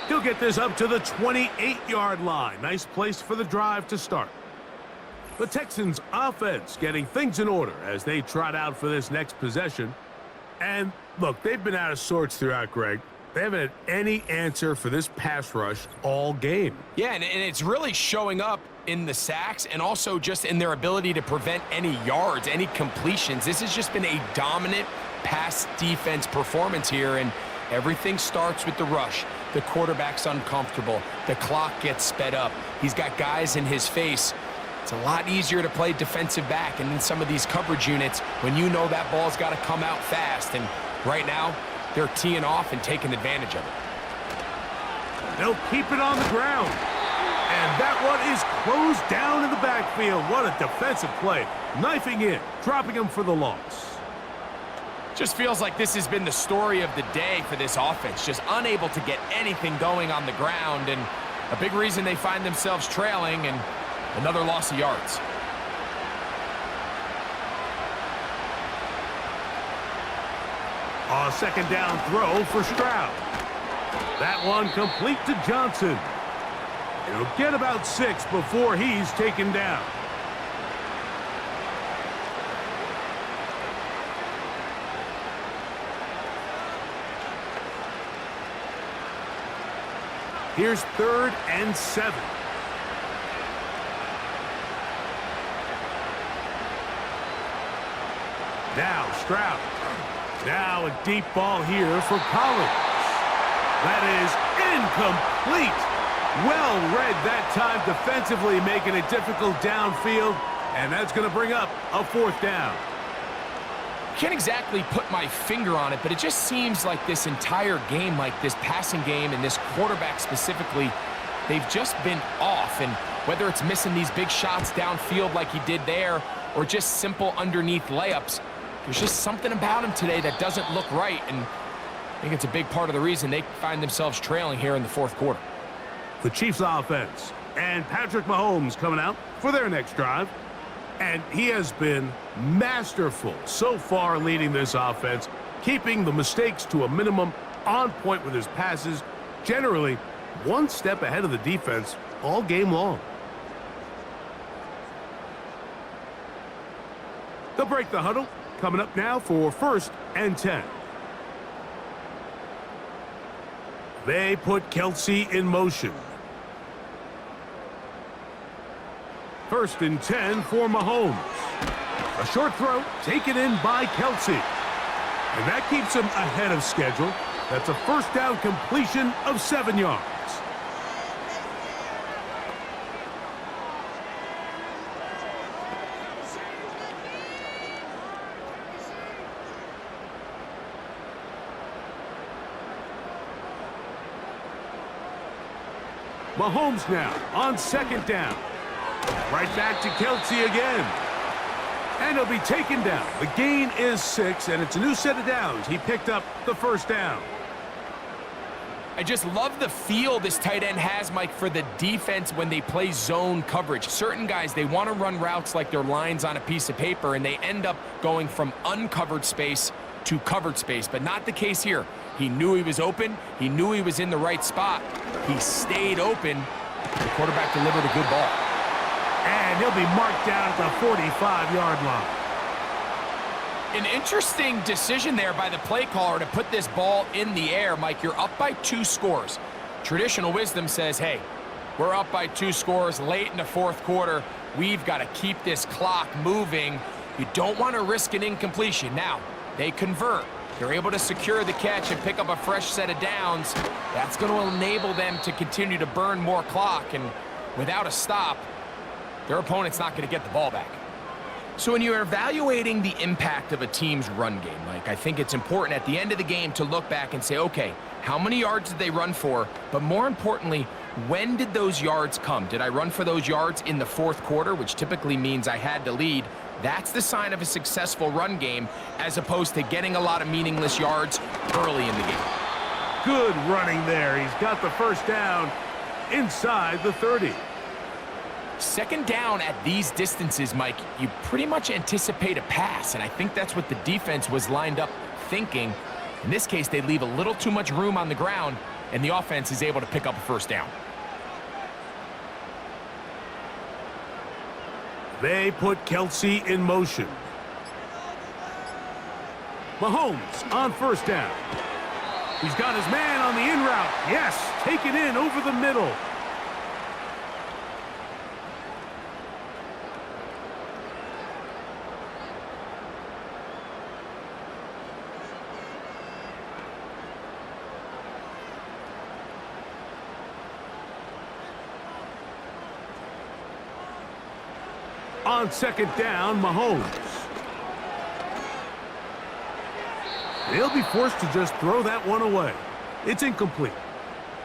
He'll get this up to the 28-yard line. Nice place for the drive to start. The Texans offense getting things in order as they trot out for this next possession. And look, they've been out of sorts throughout, Greg. They haven't had any answer for this pass rush all game. Yeah, and it's really showing up in the sacks and also just in their ability to prevent any yards, any completions. This has just been a dominant pass defense performance here, and everything starts with the rush. The quarterback's uncomfortable. The clock gets sped up. He's got guys in his face. It's a lot easier to play defensive back and in some of these coverage units when you know that ball's got to come out fast, and right now they're teeing off and taking advantage of it. They'll keep it on the ground. And that one is closed down in the backfield. What a defensive play. Knifing in, dropping him for the loss. Just feels like this has been the story of the day for this offense. Just unable to get anything going on the ground, and a big reason they find themselves trailing and another loss of yards. A second down throw for Stroud. That one complete to Johnson. He'll get about 6 before he's taken down. Here's 3rd and 7. Now Stroud. Now a deep ball here for Collins. That is incomplete. Well read that time defensively, making it difficult downfield, and that's going to bring up a 4th down. Can't exactly put my finger on it, but it just seems like this entire game, like this passing game and this quarterback specifically, they've just been off. And whether it's missing these big shots downfield like he did there or just simple underneath layups, there's just something about him today that doesn't look right. And I think it's a big part of the reason they find themselves trailing here in the 4th quarter. The Chiefs offense and Patrick Mahomes coming out for their next drive. And he has been masterful so far leading this offense, keeping the mistakes to a minimum, on point with his passes, generally one step ahead of the defense all game long. They'll break the huddle, coming up now for 1st and 10. They put Kelsey in motion. 1st and 10 for Mahomes. A short throw taken in by Kelsey. And that keeps him ahead of schedule. That's a 1st down completion of 7 yards. Mahomes now on 2nd down. Right back to Kelsey again. And he'll be taken down. The gain is 6, and it's a new set of downs. He picked up the 1st down. I just love the feel this tight end has, Mike, for the defense when they play zone coverage. Certain guys, they want to run routes like they're lines on a piece of paper, and they end up going from uncovered space to covered space, but not the case here. He knew he was open. He knew he was in the right spot. He stayed open. The quarterback delivered a good ball. And he'll be marked down at the 45-yard line. An interesting decision there by the play caller to put this ball in the air. Mike, you're up by 2 scores. Traditional wisdom says, hey, we're up by 2 scores late in the 4th quarter. We've got to keep this clock moving. You don't want to risk an incompletion. Now, they convert. They're able to secure the catch and pick up a fresh set of downs. That's going to enable them to continue to burn more clock. And without a stop, their opponent's not going to get the ball back. So when you're evaluating the impact of a team's run game, Mike, I think it's important at the end of the game to look back and say, okay, how many yards did they run for? But more importantly, when did those yards come? Did I run for those yards in the 4th quarter, which typically means I had to lead? That's the sign of a successful run game, as opposed to getting a lot of meaningless yards early in the game. Good running there. He's got the 1st down inside the 30. 2nd down at these distances, Mike, you pretty much anticipate a pass, and I think that's what the defense was lined up thinking. In this case, they leave a little too much room on the ground, and the offense is able to pick up a 1st down. They put Kelsey in motion. Mahomes on 1st down. He's got his man on the in route. Yes, taken in over the middle. On 2nd down, Mahomes. They'll be forced to just throw that one away. It's incomplete.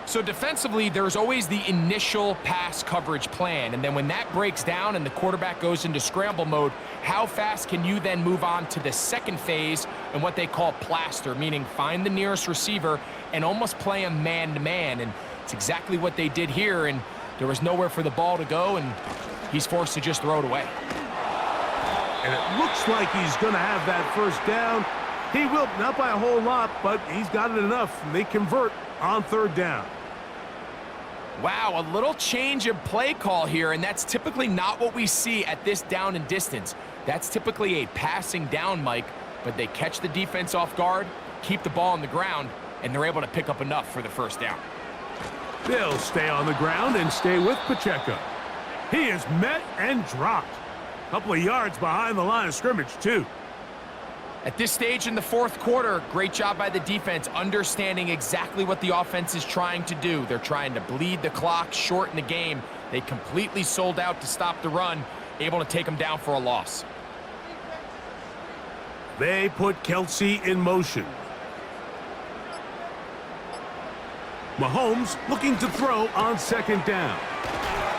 So defensively, there's always the initial pass coverage plan, and then when that breaks down and the quarterback goes into scramble mode, how fast can you then move on to the 2nd phase and what they call plaster, meaning find the nearest receiver and almost play him man-to-man, and it's exactly what they did here, and there was nowhere for the ball to go, and he's forced to just throw it away. And it looks like he's going to have that 1st down. He will, not by a whole lot, but he's got it enough. And they convert on 3rd down. Wow, a little change of play call here, and that's typically not what we see at this down and distance. That's typically a passing down, Mike, but they catch the defense off guard, keep the ball on the ground, and they're able to pick up enough for the first down. They'll stay on the ground and stay with Pacheco. He is met and dropped. A couple of yards behind the line of scrimmage, too. At this stage in the fourth quarter, great job by the defense, understanding exactly what the offense is trying to do. They're trying to bleed the clock, shorten the game. They completely sold out to stop the run, able to take them down for a loss. They put Kelsey in motion. Mahomes looking to throw on second down.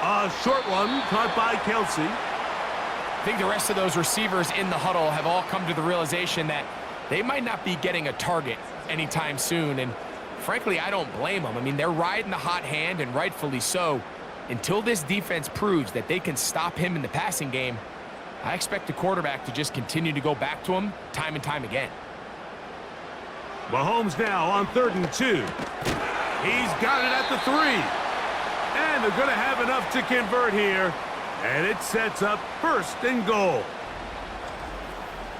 A short one caught by Kelsey. I think the rest of those receivers in the huddle have all come to the realization that they might not be getting a target anytime soon, and frankly, I don't blame them. I mean, they're riding the hot hand, and rightfully so. Until this defense proves that they can stop him in the passing game, I expect the quarterback to just continue to go back to him time and time again. Mahomes now on 3rd and 2. He's got it at the 3. And they're going to have enough to convert here. And it sets up 1st and goal.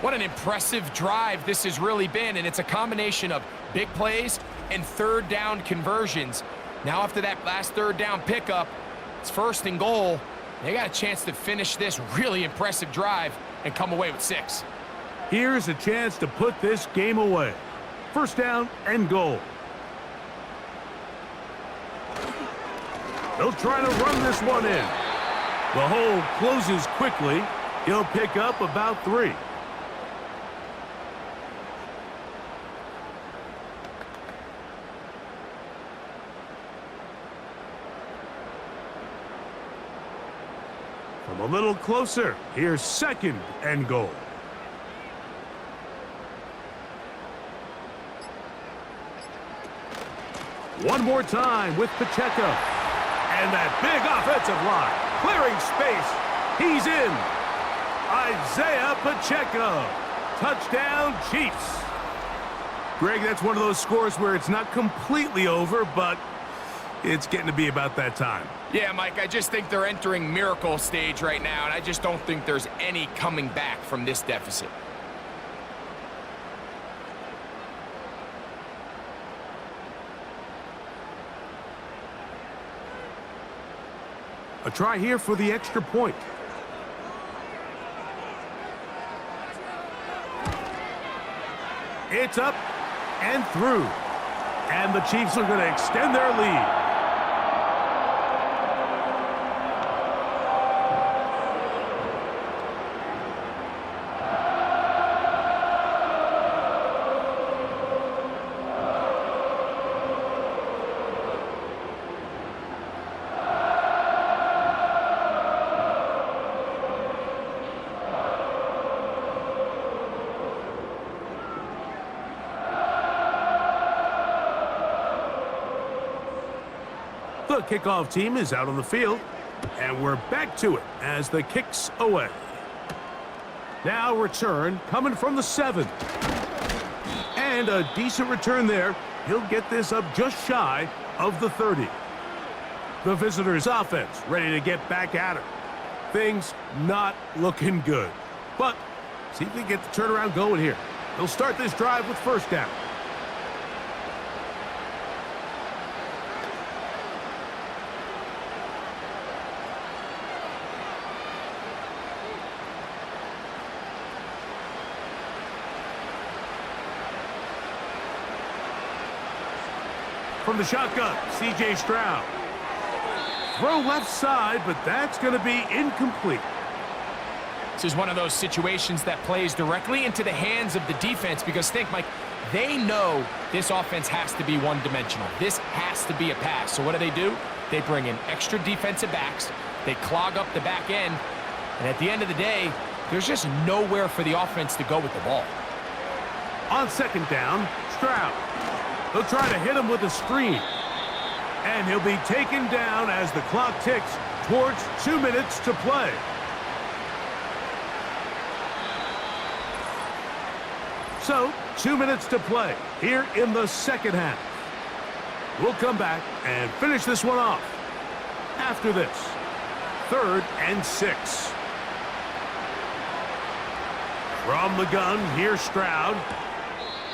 What an impressive drive this has really been, and it's a combination of big plays and 3rd down conversions. Now after that last 3rd down pickup, it's 1st and goal. They got a chance to finish this really impressive drive and come away with 6. Here's a chance to put this game away. 1st down and goal. They'll try to run this one in. The hole closes quickly. He'll pick up about 3. From a little closer, here's 2nd and goal. One more time with Pacheco. And that big offensive line, clearing space. He's in. Isaiah Pacheco. Touchdown, Chiefs. Greg, that's one of those scores where it's not completely over, but it's getting to be about that time. Yeah, Mike, I just think they're entering miracle stage right now, and I just don't think there's any coming back from this deficit. A try here for the extra point. It's up and through. And the Chiefs are going to extend their lead. The kickoff team is out on the field, and we're back to it as the kick's away. Now return coming from the 7. And a decent return there. He'll get this up just shy of the 30. The visitors' offense ready to get back at it. Things not looking good. But see if they get the turnaround going here. They'll start this drive with 1st down. From the shotgun, C.J. Stroud. Throw left side, but that's going to be incomplete. This is one of those situations that plays directly into the hands of the defense because think, Mike, they know this offense has to be one-dimensional. This has to be a pass. So what do? They bring in extra defensive backs. They clog up the back end. And at the end of the day, there's just nowhere for the offense to go with the ball. On 2nd down, Stroud. They'll try to hit him with a screen. And he'll be taken down as the clock ticks towards 2 minutes to play. So, 2 minutes to play here in the 2nd half. We'll come back and finish this one off after this. 3rd and 6. From the gun, here's Stroud.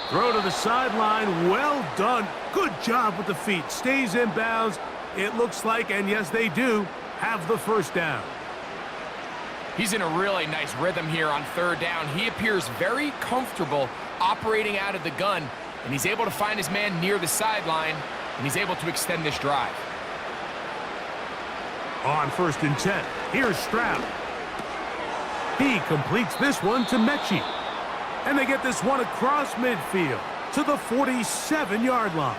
Throw to the sideline. Well done. Good job with the feet. Stays in bounds. It looks like, and yes, they do, have the first down. He's in a really nice rhythm here on 3rd down. He appears very comfortable operating out of the gun, and he's able to find his man near the sideline, and he's able to extend this drive. On 1st and 10, here's Stroud. He completes this one to Mechie. And they get this one across midfield to the 47-yard line.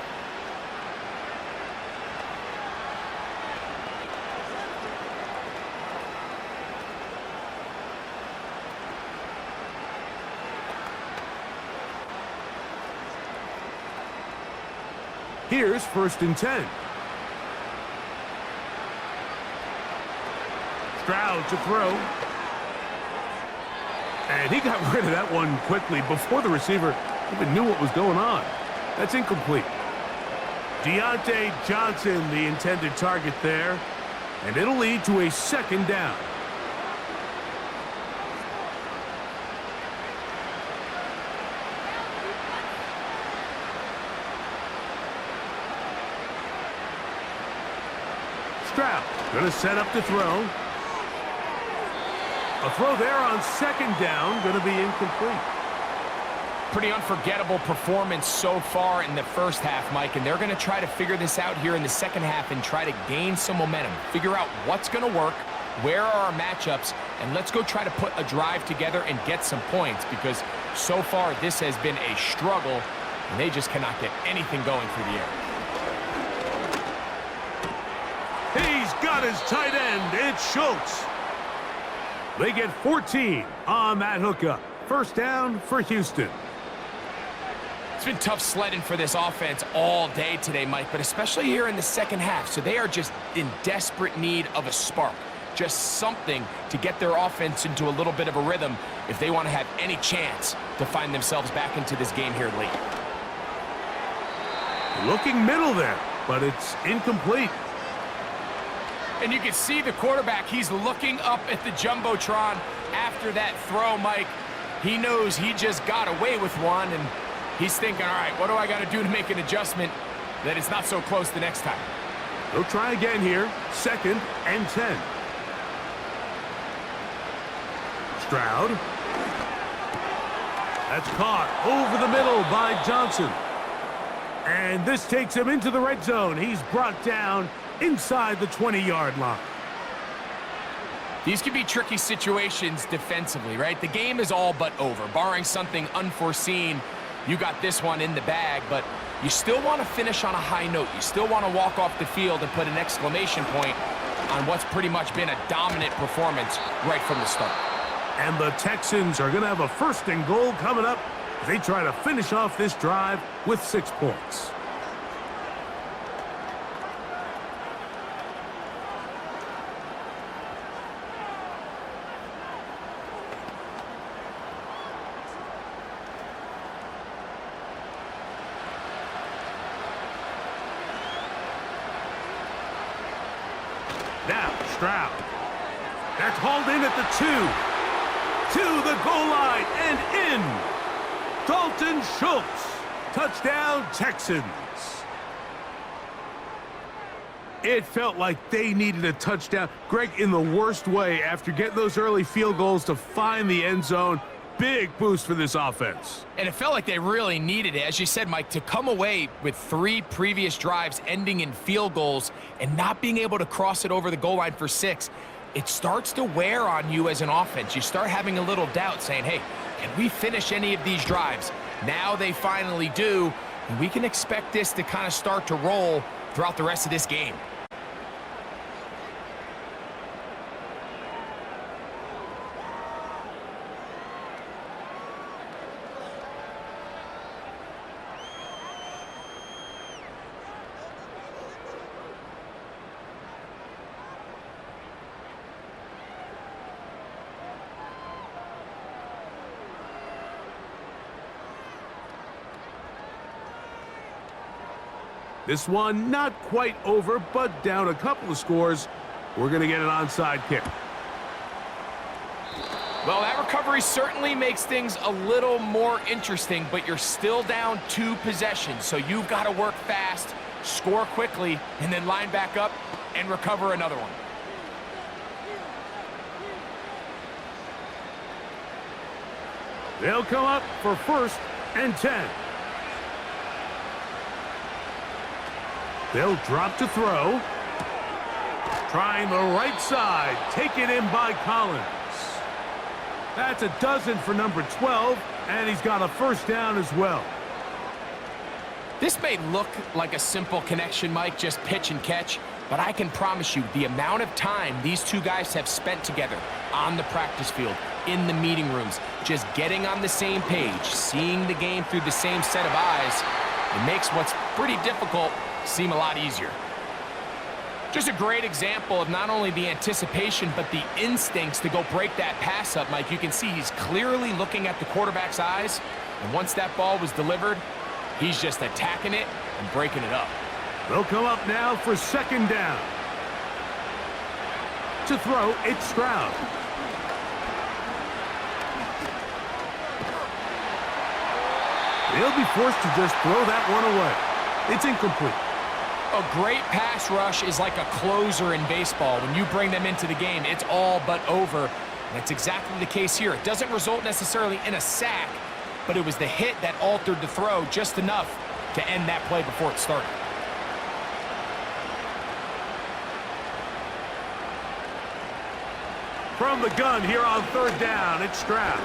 Here's 1st and 10. Stroud to throw. And he got rid of that one quickly before the receiver even knew what was going on. That's incomplete. Deontay Johnson, the intended target there. And it'll lead to a 2nd down. Stroud going to set up to throw. A throw there on 2nd down, going to be incomplete. Pretty unforgettable performance so far in the first half, Mike, and they're going to try to figure this out here in the second half and try to gain some momentum, figure out what's going to work, where are our matchups, and let's go try to put a drive together and get some points, because so far this has been a struggle, and they just cannot get anything going through the air. He's got his tight end. It's Schultz. They get 14 on that hookup. 1st down for Houston. It's been tough sledding for this offense all day today, Mike, but especially here in the second half. So they are just in desperate need of a spark, just something to get their offense into a little bit of a rhythm if they want to have any chance to find themselves back into this game here late. Looking middle there, but it's incomplete. And you can see the quarterback, he's looking up at the Jumbotron after that throw, Mike. He knows he just got away with one, and he's thinking, all right, what do I got to do to make an adjustment that it's not so close the next time? They'll try again here. 2nd and 10. Stroud. That's caught over the middle by Johnson. And this takes him into the red zone. He's brought down inside the 20-yard line. These can be tricky situations defensively, right? The game is all but over. Barring something unforeseen, you got this one in the bag, but you still want to finish on a high note. You still want to walk off the field and put an exclamation point on what's pretty much been a dominant performance right from the start. And the Texans are going to have a 1st and goal coming up as they try to finish off this drive with 6 points. Now, Stroud. That's hauled in at the 2. To the goal line and in. Dalton Schultz. Touchdown, Texans. It felt like they needed a touchdown. Greg, in the worst way, after getting those early field goals to find the end zone. Big boost for this offense. And it felt like they really needed it, as you said, Mike, to come away with 3 previous drives ending in field goals and not being able to cross it over the goal line for 6. It starts to wear on you as an offense. You start having a little doubt saying, hey, can we finish any of these drives? Now they finally do, and we can expect this to kind of start to roll throughout the rest of this game. This one not quite over, but down a couple of scores. We're going to get an onside kick. Well, that recovery certainly makes things a little more interesting, but you're still down 2 possessions, so you've got to work fast, score quickly, and then line back up and recover another one. They'll come up for 1st and 10. They'll drop to throw. Trying the right side. Taken in by Collins. That's a dozen for number 12, and he's got a 1st down as well. This may look like a simple connection, Mike, just pitch and catch, but I can promise you the amount of time these 2 guys have spent together on the practice field, in the meeting rooms, just getting on the same page, seeing the game through the same set of eyes, it makes what's pretty difficult seem a lot easier. Just a great example of not only the anticipation, but the instincts to go break that pass up, Mike. You can see he's clearly looking at the quarterback's eyes, and once that ball was delivered, he's just attacking it and breaking it up. They'll come up now for 2nd down. To throw, it's Stroud. They'll be forced to just throw that one away. It's incomplete. A great pass rush is like a closer in baseball. When you bring them into the game, it's all but over. And that's exactly the case here. It doesn't result necessarily in a sack, but it was the hit that altered the throw just enough to end that play before it started. From the gun here on 3rd down, it's Stroud.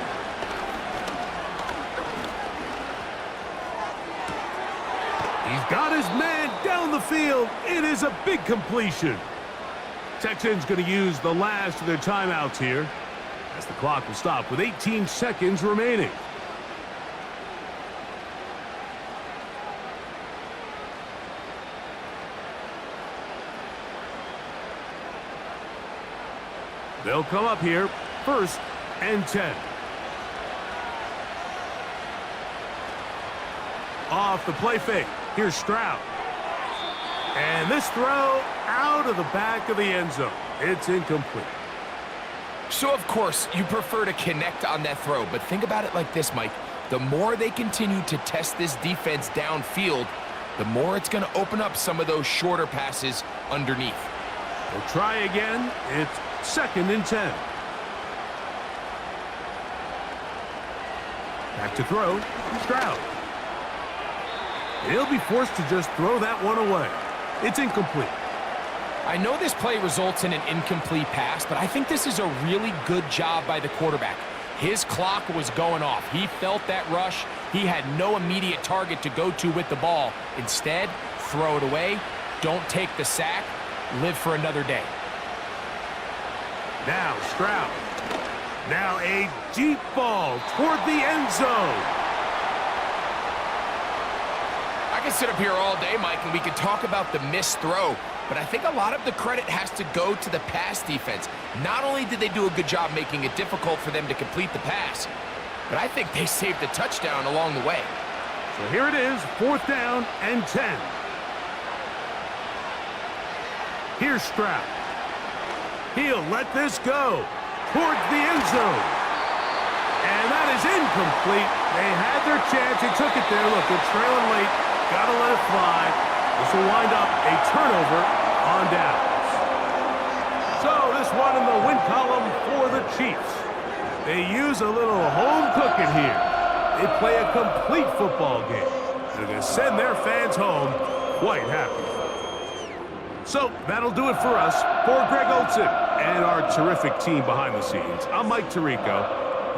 He's got his man down the field. It is a big completion. Texans going to use the last of their timeouts here, as the clock will stop with 18 seconds remaining. They'll come up here, 1st and 10. Off the play fake. Here's Stroud. And this throw out of the back of the end zone. It's incomplete. So, of course, you prefer to connect on that throw, but think about it like this, Mike. The more they continue to test this defense downfield, the more it's going to open up some of those shorter passes underneath. They'll try again. It's 2nd and 10. Back to throw. Stroud. He'll be forced to just throw that one away. It's incomplete. I know this play results in an incomplete pass, but I think this is a really good job by the quarterback. His clock was going off. He felt that rush. He had no immediate target to go to with the ball. Instead, throw it away. Don't take the sack. Live for another day. Now Stroud. Now a deep ball toward the end zone. I could sit up here all day, Mike, and we could talk about the missed throw, but I think a lot of the credit has to go to the pass defense. Not only did they do a good job making it difficult for them to complete the pass, but I think they saved a touchdown along the way. So here it is, 4th down and 10. Here's Stroud. He'll let this go towards the end zone. And that is incomplete. They had their chance. They took it there. Look, they're trailing late. Got to let it fly. This will wind up a turnover on downs. So this one in the win column for the Chiefs. They use a little home cooking here. They play a complete football game. They're going to send their fans home quite happy. So that'll do it for us. For Greg Olson and our terrific team behind the scenes, I'm Mike Tirico.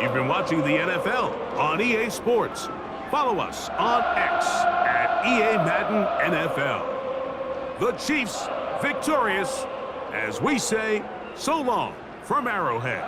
You've been watching the NFL on EA Sports. Follow us on X at EA Madden NFL. The Chiefs victorious as we say so long from Arrowhead.